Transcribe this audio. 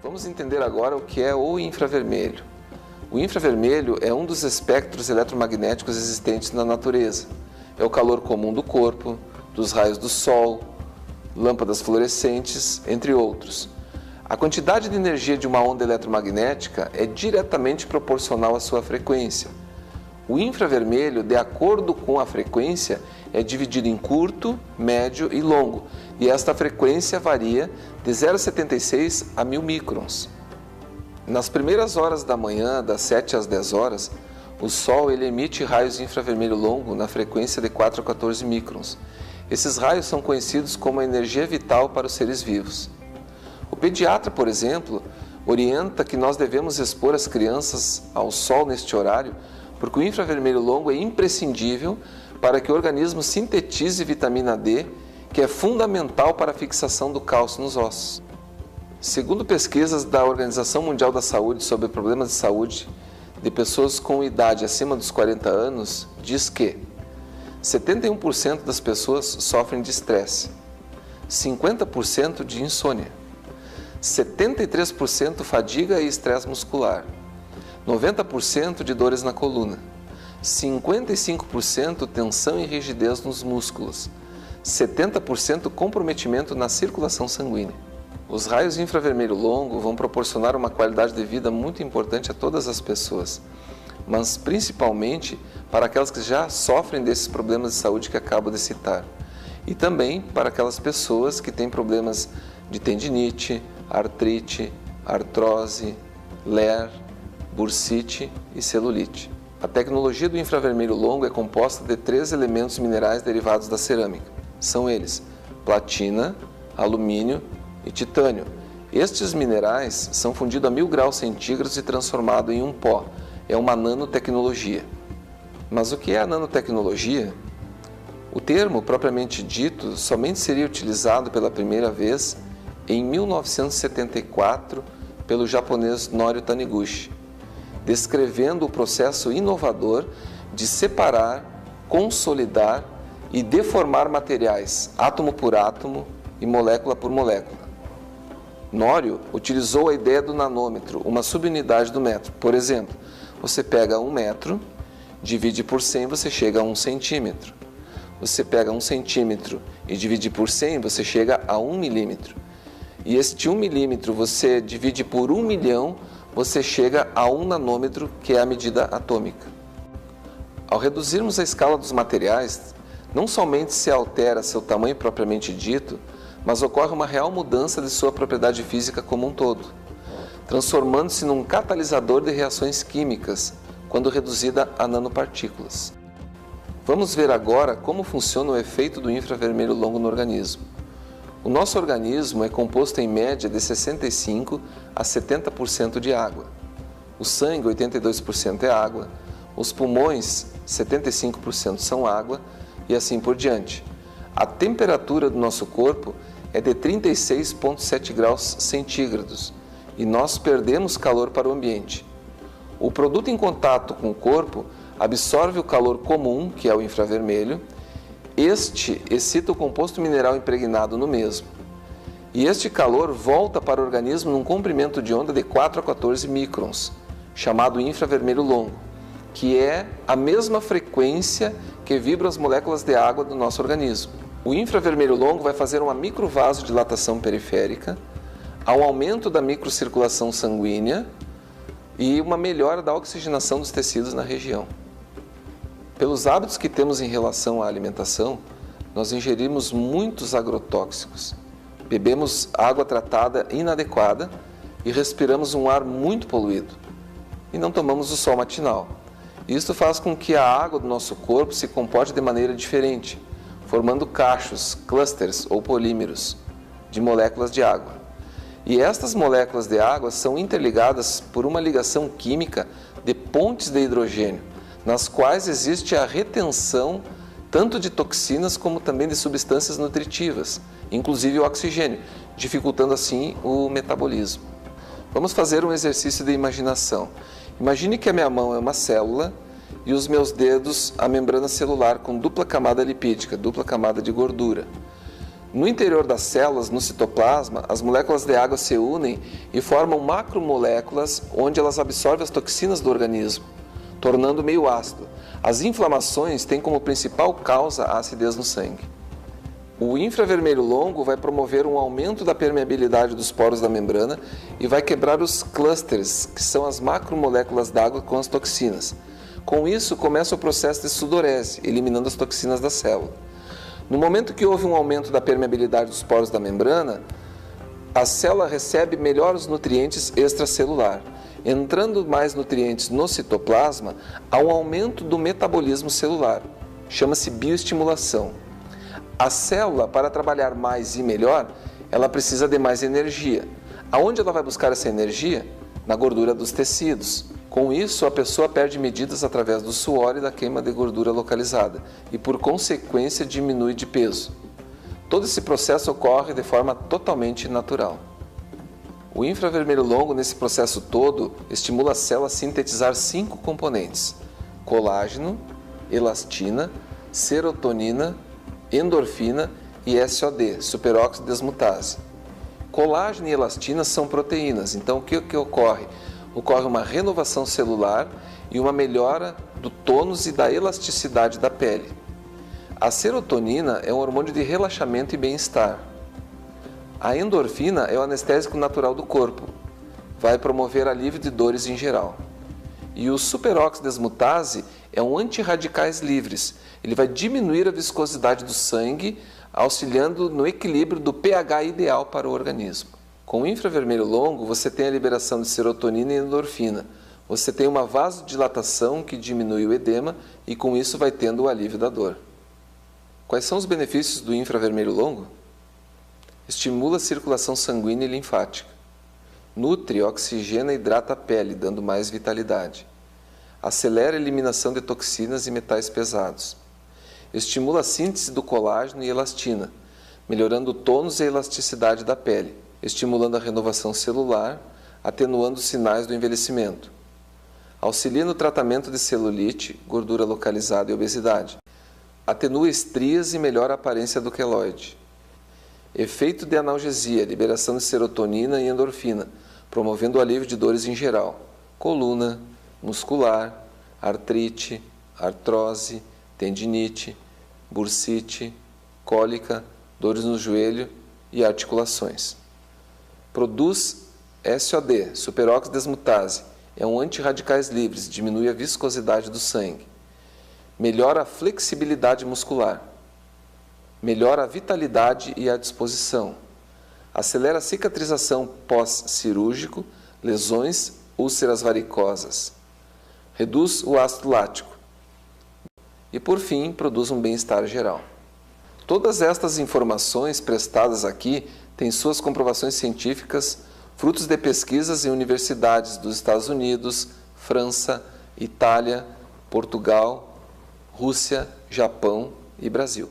Vamos entender agora o que é o infravermelho. O infravermelho é um dos espectros eletromagnéticos existentes na natureza. É o calor comum do corpo, dos raios do sol, lâmpadas fluorescentes, entre outros. A quantidade de energia de uma onda eletromagnética é diretamente proporcional à sua frequência. O infravermelho, de acordo com a frequência, é dividido em curto, médio e longo, e esta frequência varia de 0,76 a 1000 microns. Nas primeiras horas da manhã, das 7 às 10 horas, o Sol emite raios infravermelho longo na frequência de 4 a 14 microns. Esses raios são conhecidos como a energia vital para os seres vivos. O pediatra, por exemplo, orienta que nós devemos expor as crianças ao sol neste horário, porque o infravermelho longo é imprescindível para que o organismo sintetize vitamina D, que é fundamental para a fixação do cálcio nos ossos. Segundo pesquisas da Organização Mundial da Saúde sobre problemas de saúde de pessoas com idade acima dos 40 anos, diz que 71% das pessoas sofrem de estresse, 50% de insônia, 73% fadiga e estresse muscular, 90% de dores na coluna, 55% tensão e rigidez nos músculos, 70% comprometimento na circulação sanguínea. Os raios infravermelho longo vão proporcionar uma qualidade de vida muito importante a todas as pessoas, mas principalmente para aquelas que já sofrem desses problemas de saúde que acabo de citar, e também para aquelas pessoas que têm problemas de tendinite, artrite, artrose, LER, bursite e celulite. A tecnologia do infravermelho longo é composta de 3 elementos minerais derivados da cerâmica. São eles: platina, alumínio e titânio. Estes minerais são fundidos a 1000 graus centígrados e transformados em um pó. É uma nanotecnologia. Mas o que é a nanotecnologia? O termo, propriamente dito, somente seria utilizado pela primeira vez em 1974 pelo japonês Norio Taniguchi, descrevendo o processo inovador de separar, consolidar e deformar materiais, átomo por átomo e molécula por molécula. Norio utilizou a ideia do nanômetro, uma subunidade do metro. Por exemplo, você pega 1 metro, divide por 100, você chega a 1 centímetro. Você pega 1 centímetro e divide por 100, você chega a 1 milímetro. E este 1 milímetro você divide por 1 milhão, você chega a 1 nanômetro, que é a medida atômica. Ao reduzirmos a escala dos materiais, não somente se altera seu tamanho propriamente dito, mas ocorre uma real mudança de sua propriedade física como um todo, transformando-se num catalisador de reações químicas, quando reduzida a nanopartículas. Vamos ver agora como funciona o efeito do infravermelho longo no organismo. O nosso organismo é composto em média de 65% a 70% de água. O sangue, 82% é água, os pulmões, 75% são água e assim por diante. A temperatura do nosso corpo é de 36,7 graus centígrados e nós perdemos calor para o ambiente. O produto em contato com o corpo absorve o calor comum, que é o infravermelho. Este excita o composto mineral impregnado no mesmo. E este calor volta para o organismo num comprimento de onda de 4 a 14 microns, chamado infravermelho longo, que é a mesma frequência que vibram as moléculas de água do nosso organismo. O infravermelho longo vai fazer uma microvasodilatação periférica, ao aumento da microcirculação sanguínea e uma melhora da oxigenação dos tecidos na região. Pelos hábitos que temos em relação à alimentação, nós ingerimos muitos agrotóxicos, bebemos água tratada inadequada e respiramos um ar muito poluído. E não tomamos o sol matinal. Isto faz com que a água do nosso corpo se comporte de maneira diferente, formando cachos, clusters ou polímeros de moléculas de água. E estas moléculas de água são interligadas por uma ligação química de pontes de hidrogênio, nas quais existe a retenção tanto de toxinas como também de substâncias nutritivas, inclusive o oxigênio, dificultando assim o metabolismo. Vamos fazer um exercício de imaginação. Imagine que a minha mão é uma célula e os meus dedos a membrana celular com dupla camada lipídica, dupla camada de gordura. No interior das células, no citoplasma, as moléculas de água se unem e formam macromoléculas onde elas absorvem as toxinas do organismo, tornando meio ácido. As inflamações têm como principal causa a acidez no sangue. O infravermelho longo vai promover um aumento da permeabilidade dos poros da membrana e vai quebrar os clusters, que são as macromoléculas d'água com as toxinas. Com isso, começa o processo de sudorese, eliminando as toxinas da célula. No momento que houve um aumento da permeabilidade dos poros da membrana, a célula recebe melhores nutrientes extracelular. Entrando mais nutrientes no citoplasma, há um aumento do metabolismo celular. Chama-se bioestimulação. A célula, para trabalhar mais e melhor, ela precisa de mais energia. Aonde ela vai buscar essa energia? Na gordura dos tecidos. Com isso, a pessoa perde medidas através do suor e da queima de gordura localizada e, por consequência, diminui de peso. Todo esse processo ocorre de forma totalmente natural. O infravermelho longo, nesse processo todo, estimula a célula a sintetizar 5 componentes: colágeno, elastina, serotonina, endorfina e SOD, superóxido desmutase. Colágeno e elastina são proteínas, então o que ocorre? Ocorre uma renovação celular e uma melhora do tônus e da elasticidade da pele. A serotonina é um hormônio de relaxamento e bem-estar. A endorfina é o anestésico natural do corpo, vai promover alívio de dores em geral. E o superóxido desmutase é um antirradicais livres, ele vai diminuir a viscosidade do sangue, auxiliando no equilíbrio do pH ideal para o organismo. Com o infravermelho longo, você tem a liberação de serotonina e endorfina. Você tem uma vasodilatação que diminui o edema e com isso vai tendo o alívio da dor. Quais são os benefícios do infravermelho longo? Estimula a circulação sanguínea e linfática. Nutre, oxigena e hidrata a pele, dando mais vitalidade. Acelera a eliminação de toxinas e metais pesados. Estimula a síntese do colágeno e elastina, melhorando o tônus e a elasticidade da pele, estimulando a renovação celular, atenuando os sinais do envelhecimento. Auxilia no tratamento de celulite, gordura localizada e obesidade. Atenua estrias e melhora a aparência do queloide. Efeito de analgesia, liberação de serotonina e endorfina, promovendo o alívio de dores em geral, coluna, muscular, artrite, artrose, tendinite, bursite, cólica, dores no joelho e articulações. Produz SOD, superóxido desmutase, é um antirradicais livres, diminui a viscosidade do sangue. Melhora a flexibilidade muscular. Melhora a vitalidade e a disposição. Acelera a cicatrização pós-cirúrgico, lesões, úlceras varicosas. Reduz o ácido lático. E, por fim, produz um bem-estar geral. Todas estas informações prestadas aqui têm suas comprovações científicas, frutos de pesquisas em universidades dos Estados Unidos, França, Itália, Portugal, Rússia, Japão e Brasil.